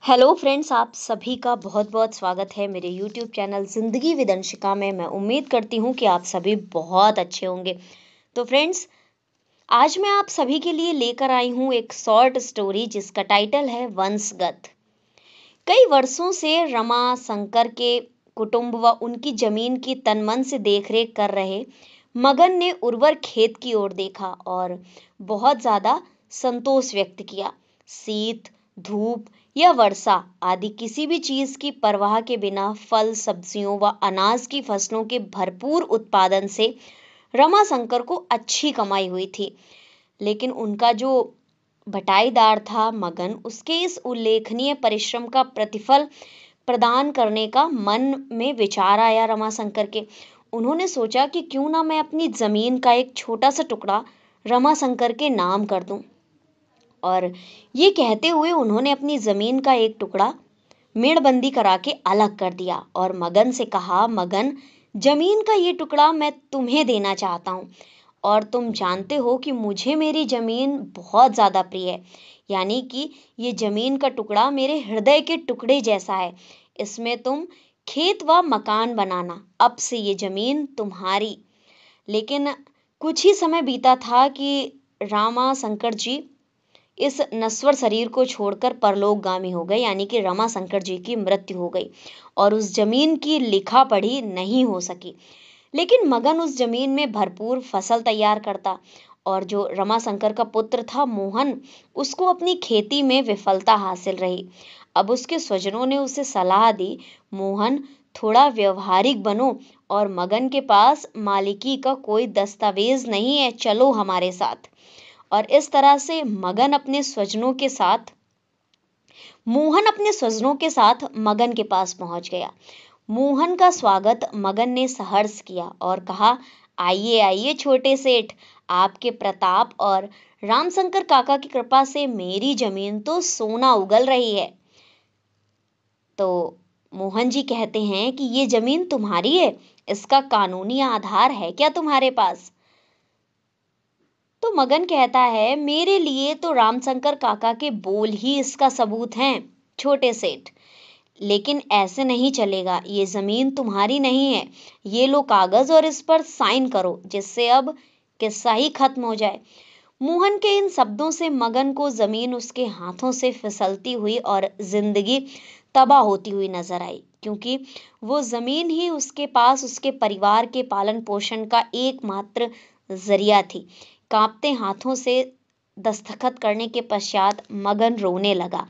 Hello friends, आप सभी का बहुत बहुत स्वागत है मेरे यूट्यूब चैनल ज़िंदगी विद अंशिका में। मैं उम्मीद करती हूँ कि आप सभी बहुत अच्छे होंगे। तो फ्रेंड्स, आज मैं आप सभी के लिए लेकर आई हूँ एक शॉर्ट स्टोरी जिसका टाइटल है वंशगत। कई वर्षों से रमा शंकर के कुटुंब व उनकी जमीन की तन-मन से देखरेख कर रहे मगन ने उर्वर खेत की ओर देखा और बहुत ज्यादा संतोष व्यक्त किया। शीत, धूप या वर्षा आदि किसी भी चीज की परवाह के बिना फल, सब्जियों व अनाज की फसलों के भरपूर उत्पादन से रमाशंकर को अच्छी कमाई हुई थी। लेकिन उनका जो बटाईदार था मगन, उसके इस उल्लेखनीय परिश्रम का प्रतिफल प्रदान करने का मन में विचार आया रमाशंकर के। उन्होंने सोचा कि क्यों ना मैं अपनी जमीन का एक छोटा सा टुकड़ा रमाशंकर के नाम कर दूं। और ये कहते हुए उन्होंने अपनी जमीन का एक टुकड़ा मेड़बंदी करा के अलग कर दिया और मगन से कहा, मगन, जमीन का ये टुकड़ा मैं तुम्हें देना चाहता हूँ और तुम जानते हो कि मुझे मेरी जमीन बहुत ज्यादा प्रिय है। यानी कि ये जमीन का टुकड़ा मेरे हृदय के टुकड़े जैसा है। इसमें तुम खेत व मकान बनाना। अब से ये जमीन तुम्हारी। लेकिन कुछ ही समय बीता था कि रामा शंकर जी इस नश्वर शरीर को छोड़कर परलोकगामी हो गए, यानी कि रमा शंकर जी की मृत्यु हो गई और उस जमीन की लिखा पढ़ी नहीं हो सकी। लेकिन मगन उस जमीन में भरपूर फसल तैयार करता और जो रमाशंकर का पुत्र था मोहन, उसको अपनी खेती में विफलता हासिल रही। अब उसके स्वजनों ने उसे सलाह दी, मोहन, थोड़ा व्यवहारिक बनो और मगन के पास मालिकी का कोई दस्तावेज नहीं है, चलो हमारे साथ। और इस तरह से मोहन अपने स्वजनों के साथ मगन के पास पहुंच गया। मोहन का स्वागत मगन ने सहर्ष किया और कहा, आइए आइए छोटे सेठ, आपके प्रताप और रामशंकर काका की कृपा से मेरी जमीन तो सोना उगल रही है। तो मोहन जी कहते हैं कि ये जमीन तुम्हारी है, इसका कानूनी आधार है क्या तुम्हारे पास? तो मगन कहता है, मेरे लिए तो रामशंकर काका के बोल ही इसका सबूत हैं, छोटे सेठ। लेकिन ऐसे नहीं चलेगा, ये जमीन तुम्हारी नहीं है। ये लो कागज और इस पर साइन करो, जिससे अब किस्सा ही खत्म हो जाए। मोहन के इन शब्दों से मगन को जमीन उसके हाथों से फिसलती हुई और जिंदगी तबाह होती हुई नजर आई, क्योंकि वो जमीन ही उसके पास उसके परिवार के पालन पोषण का एकमात्र जरिया थी। कांपते हाथों से दस्तखत करने के पश्चात मगन रोने लगा,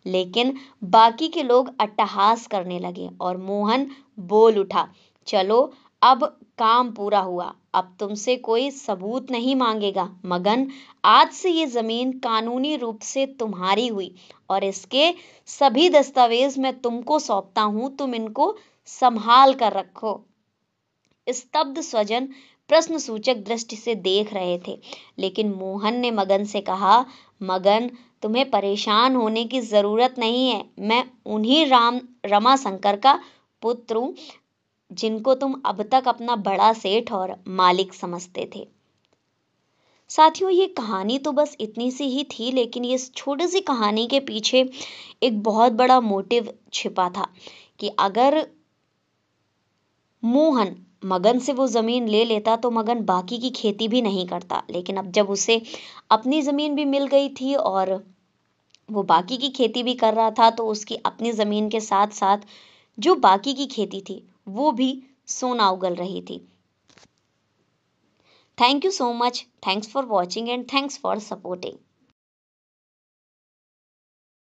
लेकिन बाकी के लोग अट्टहास करने लगे और मोहन बोल उठा, चलो अब काम पूरा हुआ, अब तुमसे कोई सबूत नहीं मांगेगा। मगन, आज से ये जमीन कानूनी रूप से तुम्हारी हुई और इसके सभी दस्तावेज मैं तुमको सौंपता हूं, तुम इनको संभाल कर रखो। स्तब्ध स्वजन प्रश्न सूचक दृष्टि से देख रहे थे, लेकिन मोहन ने मगन से कहा, मगन, तुम्हें परेशान होने की जरूरत नहीं है। मैं उन्हीं रमाशंकर का पुत्र हूं जिनको तुम अब तक अपना बड़ा सेठ और मालिक समझते थे। साथियों, ये कहानी तो बस इतनी सी ही थी, लेकिन ये छोटी सी कहानी के पीछे एक बहुत बड़ा मोटिव छिपा था कि अगर मोहन मगन से वो जमीन ले लेता तो मगन बाकी की खेती भी नहीं करता। लेकिन अब जब उसे अपनी जमीन भी मिल गई थी और वो बाकी की खेती भी कर रहा था, तो उसकी अपनी जमीन के साथ साथ जो बाकी की खेती थी वो भी सोना उगल रही थी। Thank you so much, thanks for watching and thanks for supporting.